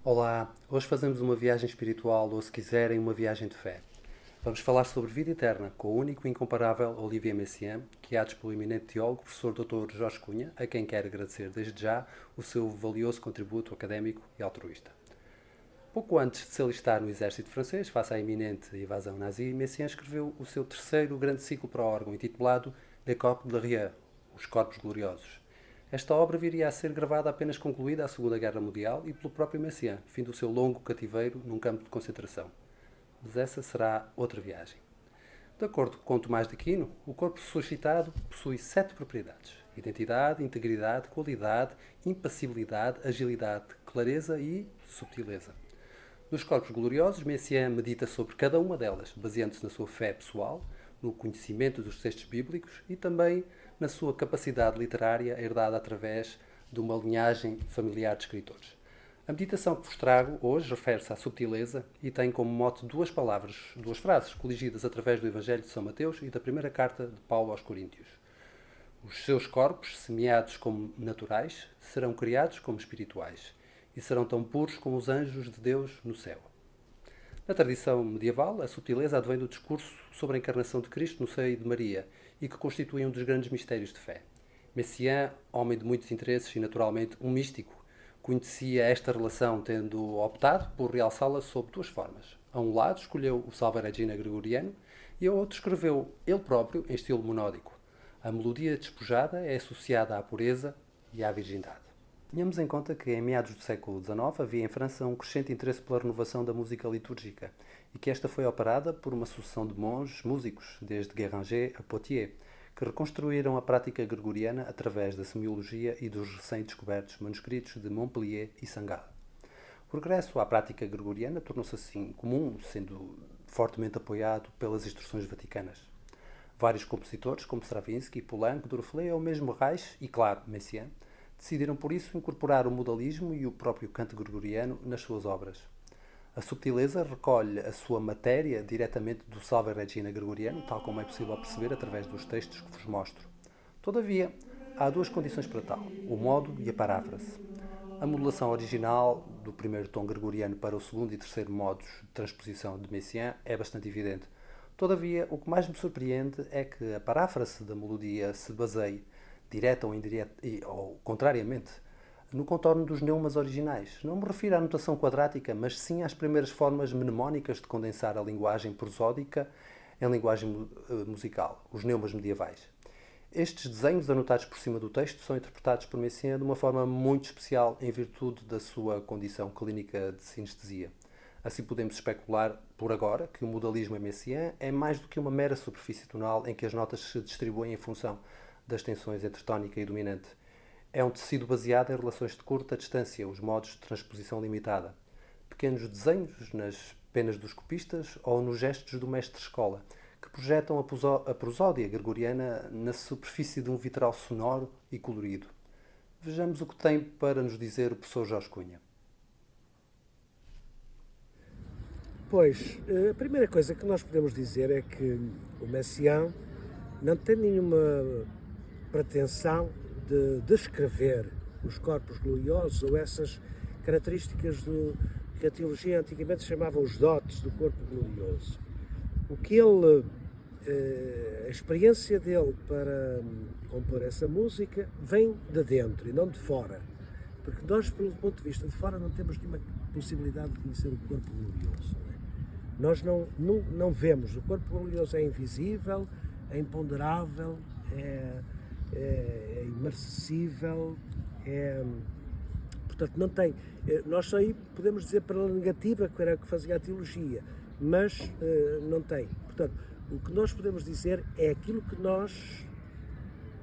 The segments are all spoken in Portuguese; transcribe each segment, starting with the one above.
Olá, hoje fazemos uma viagem espiritual ou, se quiserem, uma viagem de fé. Vamos falar sobre vida eterna com o único e incomparável Olivier Messiaen, guiados pelo eminente teólogo professor Dr. Jorge Cunha, a quem quero agradecer desde já o seu valioso contributo académico e altruísta. Pouco antes de se alistar no exército francês, face à iminente invasão nazi, Messiaen escreveu o seu terceiro grande ciclo para órgão, intitulado Les Corps glorieux, Os Corpos Gloriosos. Esta obra viria a ser gravada apenas concluída a Segunda Guerra Mundial e pelo próprio Messiaen, fim do seu longo cativeiro num campo de concentração. Mas essa será outra viagem. De acordo com Tomás de Aquino, o corpo suscitado possui 7 propriedades: identidade, integridade, qualidade, impassibilidade, agilidade, clareza e subtileza. Nos Corpos Gloriosos, Messiaen medita sobre cada uma delas, baseando-se na sua fé pessoal, no conhecimento dos textos bíblicos e também na sua capacidade literária herdada através de uma linhagem familiar de escritores. A meditação que vos trago hoje refere-se à subtileza e tem como mote duas frases, coligidas através do Evangelho de São Mateus e da primeira carta de Paulo aos Coríntios. Os seus corpos, semeados como naturais, serão criados como espirituais e serão tão puros como os anjos de Deus no céu. Na tradição medieval, a subtileza advém do discurso sobre a encarnação de Cristo no seio de Maria e que constitui um dos grandes mistérios de fé. Messiaen, homem de muitos interesses e naturalmente um místico, conhecia esta relação, tendo optado por realçá-la sob duas formas. A um lado escolheu o Salve Regina gregoriano e ao outro escreveu ele próprio em estilo monódico. A melodia despojada é associada à pureza e à virgindade. Tenhamos em conta que, em meados do século XIX, havia em França um crescente interesse pela renovação da música litúrgica e que esta foi operada por uma sucessão de monges músicos, desde Guéranger a Poitiers, que reconstruíram a prática gregoriana através da semiologia e dos recém-descobertos manuscritos de Montpellier e Sangal. O regresso à prática gregoriana tornou-se assim comum, sendo fortemente apoiado pelas instruções vaticanas. Vários compositores, como Stravinsky, Poulenc, Düroflé ou mesmo Reich e, claro, Messiaen, decidiram por isso incorporar o modalismo e o próprio canto gregoriano nas suas obras. A subtileza recolhe a sua matéria diretamente do Salve Regina gregoriano, tal como é possível perceber através dos textos que vos mostro. Todavia, há duas condições para tal: o modo e a paráfrase. A modulação original do primeiro tom gregoriano para o segundo e terceiro modos de transposição de Messiaen é bastante evidente. Todavia, o que mais me surpreende é que a paráfrase da melodia se baseie, direta ou indireta, ou contrariamente, no contorno dos neumas originais. Não me refiro à notação quadrática, mas sim às primeiras formas mnemónicas de condensar a linguagem prosódica em linguagem musical, os neumas medievais. Estes desenhos anotados por cima do texto são interpretados por Messiaen de uma forma muito especial em virtude da sua condição clínica de sinestesia. Assim podemos especular, por agora, que o modalismo em Messiaen é mais do que uma mera superfície tonal em que as notas se distribuem em função das tensões entre tónica e dominante. É um tecido baseado em relações de curta distância, os modos de transposição limitada. Pequenos desenhos nas penas dos copistas ou nos gestos do mestre-escola, que projetam a prosódia gregoriana na superfície de um vitral sonoro e colorido. Vejamos o que tem para nos dizer o professor Jorge Cunha. Pois, a primeira coisa que nós podemos dizer é que o Messiaen não tem nenhuma pretensão de descrever os corpos gloriosos ou essas características que a teologia antigamente chamava os dotes do corpo glorioso. O que ele, a experiência dele para compor essa música vem de dentro e não de fora, porque nós, pelo ponto de vista de fora, não temos nenhuma possibilidade de conhecer o corpo glorioso. Nós não vemos, o corpo glorioso é invisível, é imponderável, é imarcessível, portanto não tem, nós só aí podemos dizer pela negativa, que era o que fazia a teologia, mas não tem. Portanto, o que nós podemos dizer é aquilo que nós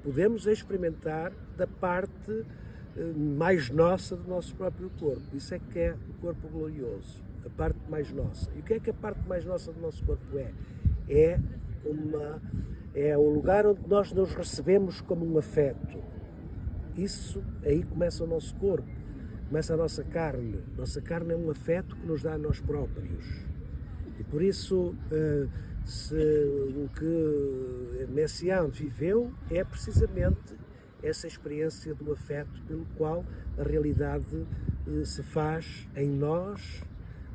podemos experimentar da parte mais nossa do nosso próprio corpo. Isso é que é o corpo glorioso, a parte mais nossa. E o que é que a parte mais nossa do nosso corpo é? É o lugar onde nós nos recebemos como um afeto. Isso, aí começa o nosso corpo, começa a nossa carne. Nossa carne é um afeto que nos dá a nós próprios. E por isso, o que Messiaen viveu é precisamente essa experiência do afeto pelo qual a realidade se faz em nós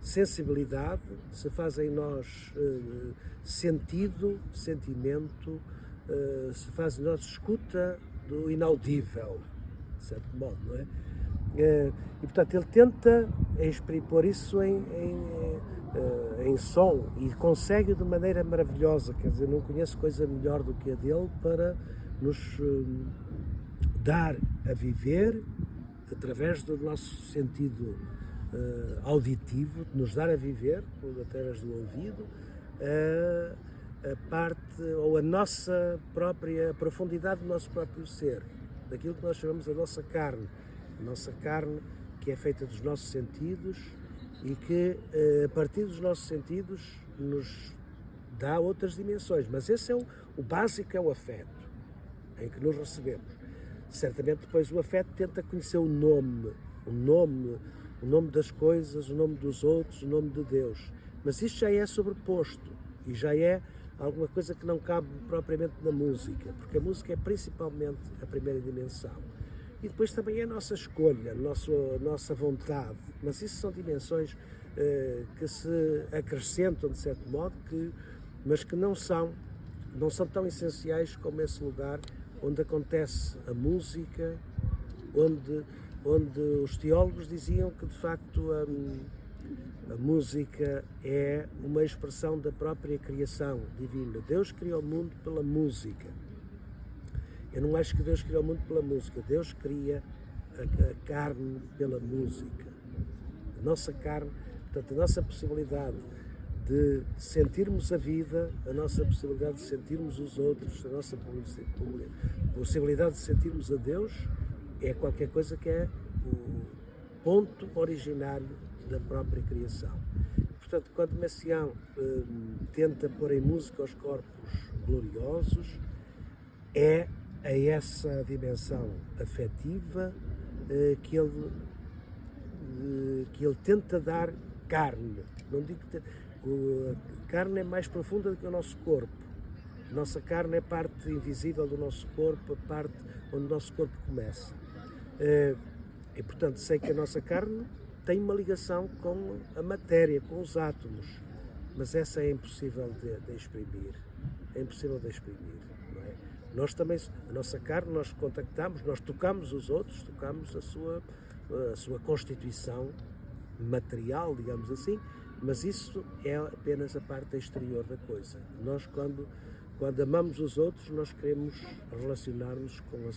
sensibilidade, se faz em nós sentido, sentimento, se faz em nós escuta do inaudível, de certo modo, não é? E portanto ele tenta pôr isso em som e consegue de maneira maravilhosa, quer dizer, não conheço coisa melhor do que a dele para nos dar a viver através do nosso sentido auditivo, de nos dar a viver através do ouvido a parte ou a nossa própria a profundidade do nosso próprio ser, daquilo que nós chamamos a nossa carne que é feita dos nossos sentidos e que a partir dos nossos sentidos nos dá outras dimensões, mas esse é o básico, é o afeto em que nos recebemos. Certamente depois o afeto tenta conhecer o nome das coisas, o nome dos outros, o nome de Deus, mas isto já é sobreposto e já é alguma coisa que não cabe propriamente na música, porque a música é principalmente a primeira dimensão. E depois também é a nossa escolha, a nossa vontade, mas isso são dimensões que se acrescentam de certo modo, mas que não são tão essenciais como esse lugar onde acontece a música, onde os teólogos diziam que de facto a música é uma expressão da própria criação divina. Deus criou o mundo pela música. Eu não acho que Deus criou o mundo pela música. Deus cria a carne pela música. A nossa carne, portanto, a nossa possibilidade de sentirmos a vida, a nossa possibilidade de sentirmos os outros, a nossa possibilidade de sentirmos a Deus é qualquer coisa que é o ponto originário da própria criação. Portanto, quando Messiaen tenta pôr em música os corpos gloriosos, é a essa dimensão afetiva que ele tenta dar carne. Não digo que a carne é mais profunda do que o nosso corpo. A nossa carne é a parte invisível do nosso corpo, a parte onde o nosso corpo começa. E, portanto, sei que a nossa carne tem uma ligação com a matéria, com os átomos, mas essa é impossível de exprimir. É impossível de exprimir, não é? Nós também, a nossa carne, nós contactamos, nós tocamos os outros, tocamos a sua constituição material, digamos assim, mas isso é apenas a parte exterior da coisa. Nós, quando amamos os outros, nós queremos relacionar-nos com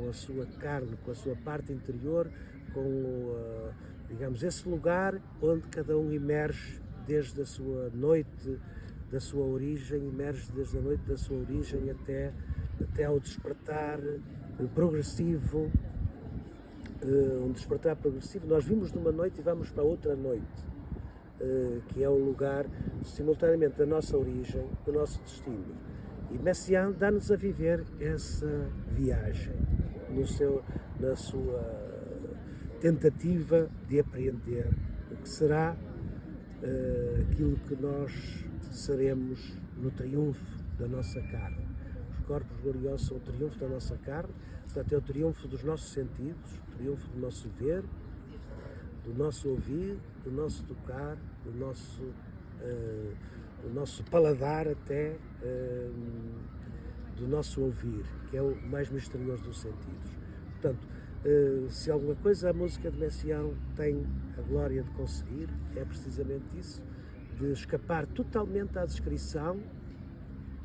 a sua carne, com a sua parte interior, com, digamos, esse lugar onde cada um emerge desde a sua noite, da sua origem, emerge desde a noite da sua origem até ao despertar progressivo. Um despertar progressivo, nós vimos numa noite e vamos para outra noite, que é o lugar, simultaneamente, da nossa origem, do nosso destino. E Messiaen dá-nos a viver essa viagem, na sua tentativa de apreender o que será aquilo que nós seremos no triunfo da nossa carne. Os corpos gloriosos são o triunfo da nossa carne, portanto é o triunfo dos nossos sentidos, o triunfo do nosso ver, do nosso ouvir, do nosso tocar, do nosso paladar até, do nosso ouvir, que é o mais misterioso dos sentidos. Portanto, se alguma coisa a música de Messiaen tem a glória de conseguir, é precisamente isso, de escapar totalmente à descrição,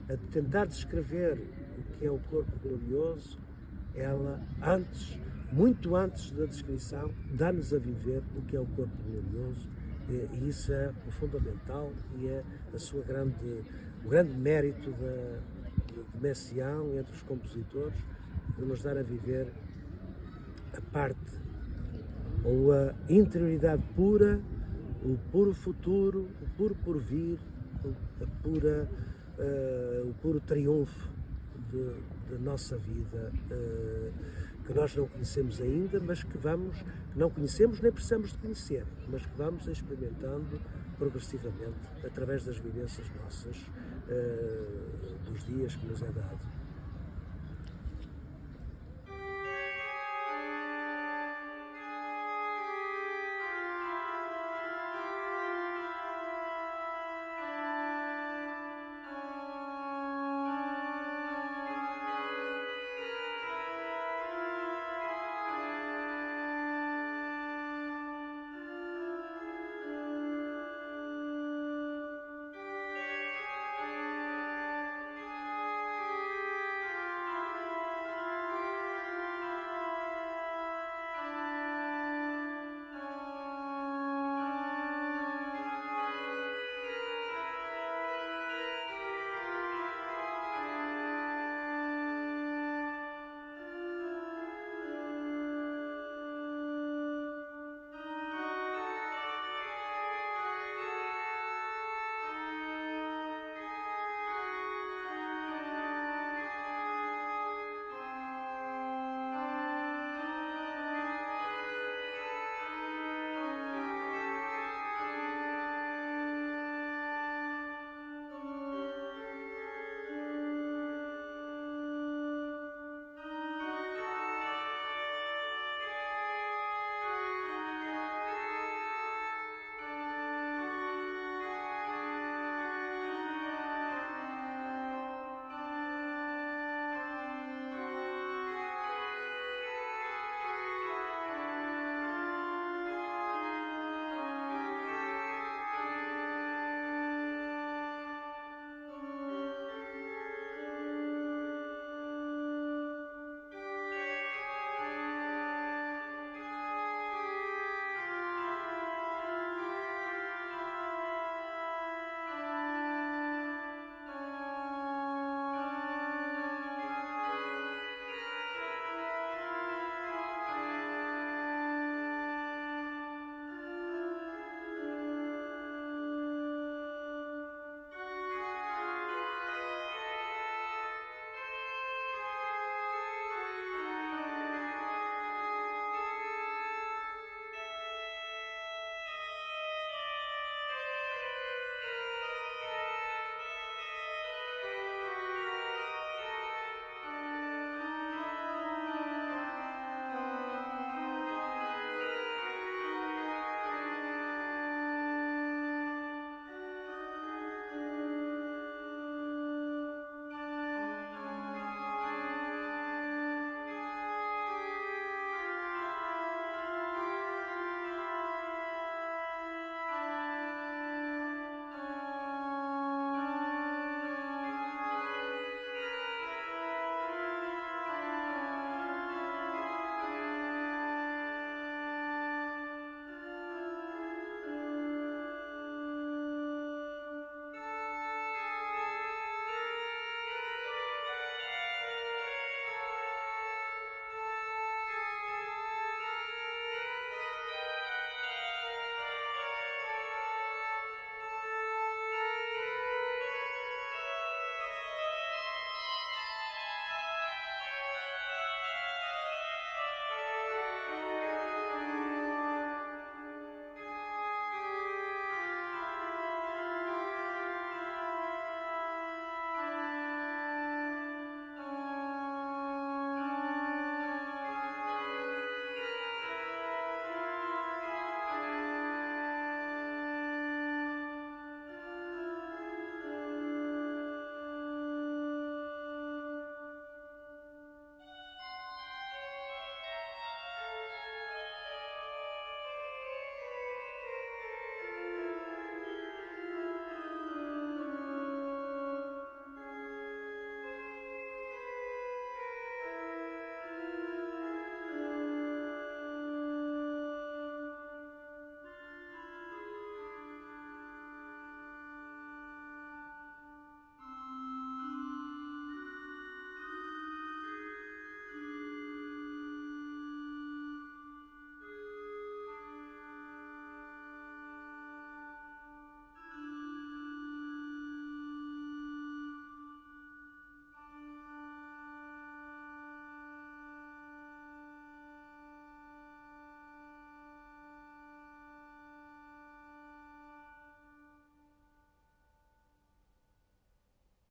a tentar descrever o que é o corpo glorioso. Ela, muito antes da descrição, dá-nos a viver o que é o corpo glorioso, e isso é o fundamental e é o grande mérito de Messiaen entre os compositores, de nos dar a viver a parte, ou a interioridade pura, o puro futuro, o puro porvir, o puro triunfo da nossa vida, que nós não conhecemos ainda, mas que não conhecemos nem precisamos de conhecer, mas que vamos experimentando progressivamente através das vivências nossas, dos dias que nos é dado.